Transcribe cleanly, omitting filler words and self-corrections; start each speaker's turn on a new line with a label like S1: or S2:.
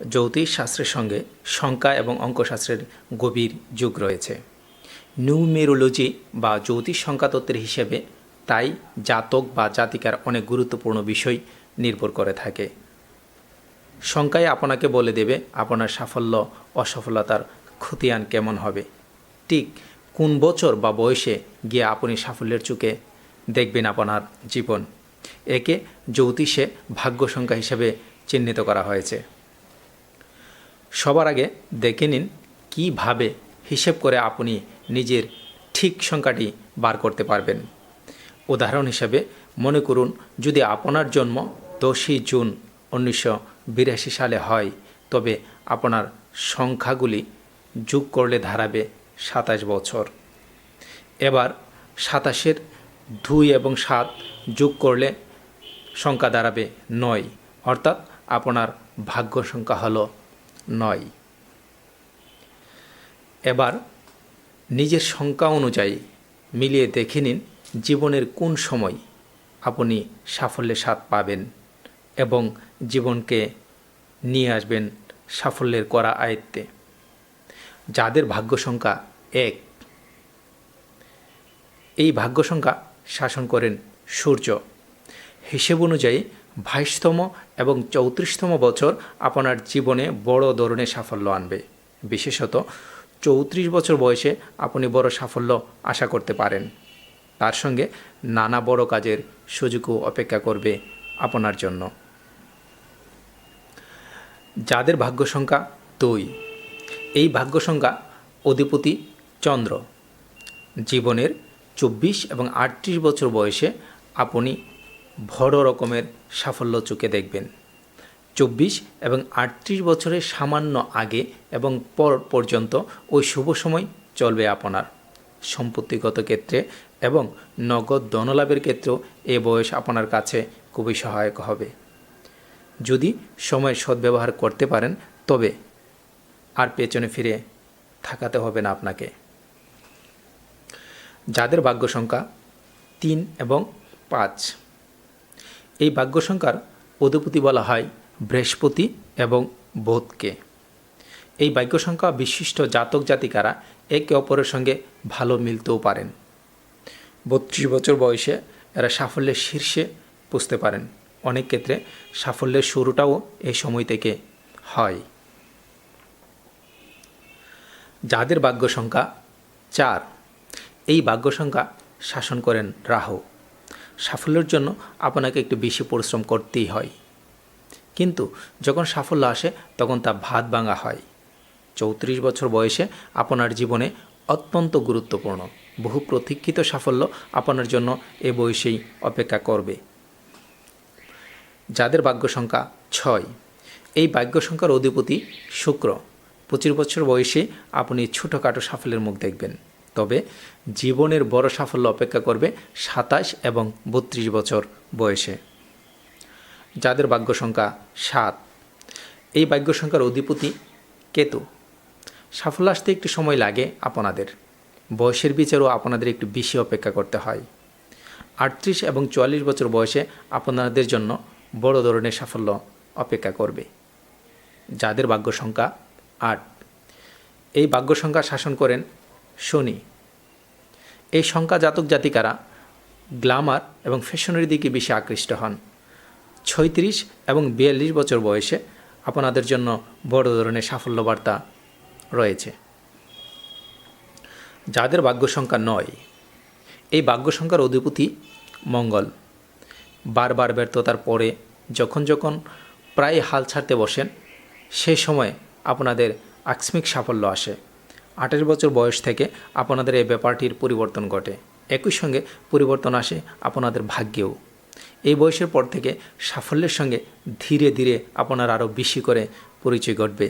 S1: জ্যোতিষশাস্ত্রের সঙ্গে সংখ্যা এবং অঙ্কশাস্ত্রের গভীর যোগ রয়েছে। নিউমেরোলজি বা জ্যোতিষ সংখ্যাতত্ত্বের হিসেবে তাই জাতক বা জাতিকার অনেক গুরুত্বপূর্ণ বিষয় নির্ভর করে থাকে। সংখ্যাই আপনাকে বলে দেবে আপনার সাফল্য অসফলতার খতিয়ান কেমন হবে, ঠিক কোন বছর বা বয়সে গিয়ে আপনি সাফল্যের চোখে দেখবেন আপনার জীবন। একে জ্যোতিষে ভাগ্য সংখ্যা হিসেবে চিহ্নিত করা হয়েছে। সবার আগে দেখে নিন কীভাবে হিসেব করে আপনি নিজের ঠিক সংখ্যাটি বার করতে পারবেন। উদাহরণ হিসেবে মনে করুন, যদি আপনার জন্ম 10 জুন 1982 সালে হয়, তবে আপনার সংখ্যাগুলি যোগ করলে দাঁড়াবে 27 বছর। এবার 27-এর 2 এবং 7 যোগ করলে সংখ্যা দাঁড়াবে 9, অর্থাৎ আপনার ভাগ্য সংখ্যা হলো 9। এবার নিজের সংখ্যা অনুযায়ী মিলিয়ে দেখে নিন জীবনের কোন সময় আপনি সাফল্যের স্বাদ পাবেন এবং জীবনকে নিয়ে আসবেন সাফল্যের করা আয়ত্তে। যাদের ভাগ্য সংখ্যা 1, এই ভাগ্য সংখ্যা শাসন করেন সূর্য। হিসেব অনুযায়ী 22তম এবং 34তম বছর আপনার জীবনে বড় ধরনের সাফল্য আনবে। বিশেষত 34 বছর বয়সে আপনি বড় সাফল্য আশা করতে পারেন। তার সঙ্গে নানা বড় কাজের সুযোগও অপেক্ষা করবে আপনার জন্য। যাদের ভাগ্য সংখ্যা 2, এই ভাগ্য সংখ্যা অধিপতি চন্দ্র। জীবনের 24 এবং 38 বছর বয়সে আপনি বড় রকমের সাফল্য চোখে দেখবেন। 24 এবং 38 বছরের সামান্য আগে এবং পর পর্যন্ত ওই শুভ সময় চলবে আপনার। সম্পত্তিগত ক্ষেত্রে এবং নগদ ধনলাভের ক্ষেত্রেও এ বয়স আপনার কাছে খুবই সহায়ক হবে। যদি সময়ের সদ্ব্যবহার করতে পারেন, তবে আর পেছনে ফিরে থাকাতে হবে না আপনাকে। যাদের ভাগ্য সংখ্যা 3 এবং 5, এই ভাগ্য সংখ্যার অধিপতি বলা হয় বৃহস্পতি এবং বুধকে। এই ভাগ্য সংখ্যা বিশিষ্ট জাতক জাতিকারা একে অপরের সঙ্গে ভালো মিলতেও পারেন। 32 বছর বয়সে এরা সাফল্যের শীর্ষে পৌঁছতে পারেন। অনেক ক্ষেত্রে সাফল্যের শুরুটাও এই সময় থেকে হয়। যাদের ভাগ্য সংখ্যা 4, এই ভাগ্য সংখ্যা শাসন করেন রাহু। সাফল্যের জন্য আপনাকে একটু বেশি পরিশ্রম করতেই হয়, কিন্তু যখন সাফল্য আসে তখন তা ভাত ভাঙা হয়। 34 বছর বয়সে আপনার জীবনে অত্যন্ত গুরুত্বপূর্ণ বহু প্রতীক্ষিত সাফল্য আপনার জন্য এ বয়সেই অপেক্ষা করবে। যাদের ভাগ্য সংখ্যা 6, এই ভাগ্য সংখ্যার অধিপতি শুক্র। 25 বছর বয়সে আপনি ছোটোখাটো সাফল্যের মুখ দেখবেন, তবে জীবনের বড় সাফল্য অপেক্ষা করবে 27 এবং 32 বছর বয়সে। যাদের ভাগ্য সংখ্যা 7, এই ভাগ্য সংখ্যার অধিপতি কেতু। সাফল্য আসতে একটু সময় লাগে আপনাদের, বয়সের বিচারও আপনাদের একটু বেশি অপেক্ষা করতে হয়। 38 এবং 44 বছর বয়সে আপনাদের জন্য বড় ধরনের সাফল্য অপেক্ষা করবে। যাদের ভাগ্য সংখ্যা 8, এই ভাগ্য সংখ্যা শাসন করেন শনি। এই সংখ্যা জাতক জাতিকারা গ্ল্যামার এবং ফ্যাশনের দিকে বেশি আকৃষ্ট হন। 36 এবং 42 বছর বয়সে আপনাদের জন্য বড় ধরনের সাফল্য বার্তা রয়েছে। যাদের ভাগ্য সংখ্যা 9, এই ভাগ্য সংখ্যার অধিপতি মঙ্গল। বারবার ব্যর্থতার পরে যখন প্রায় হাল ছাড়তে বসেন, সেই সময় আপনাদের আকস্মিক সাফল্য আসে। 28 বছর বয়স থেকে আপনাদের এই ব্যাপারটির পরিবর্তন ঘটে। একই সঙ্গে পরিবর্তন আসে আপনাদের ভাগ্যেও। এই বয়সের পর থেকে সাফল্যের সঙ্গে ধীরে ধীরে আপনার আরও বেশি করে পরিচয় ঘটবে।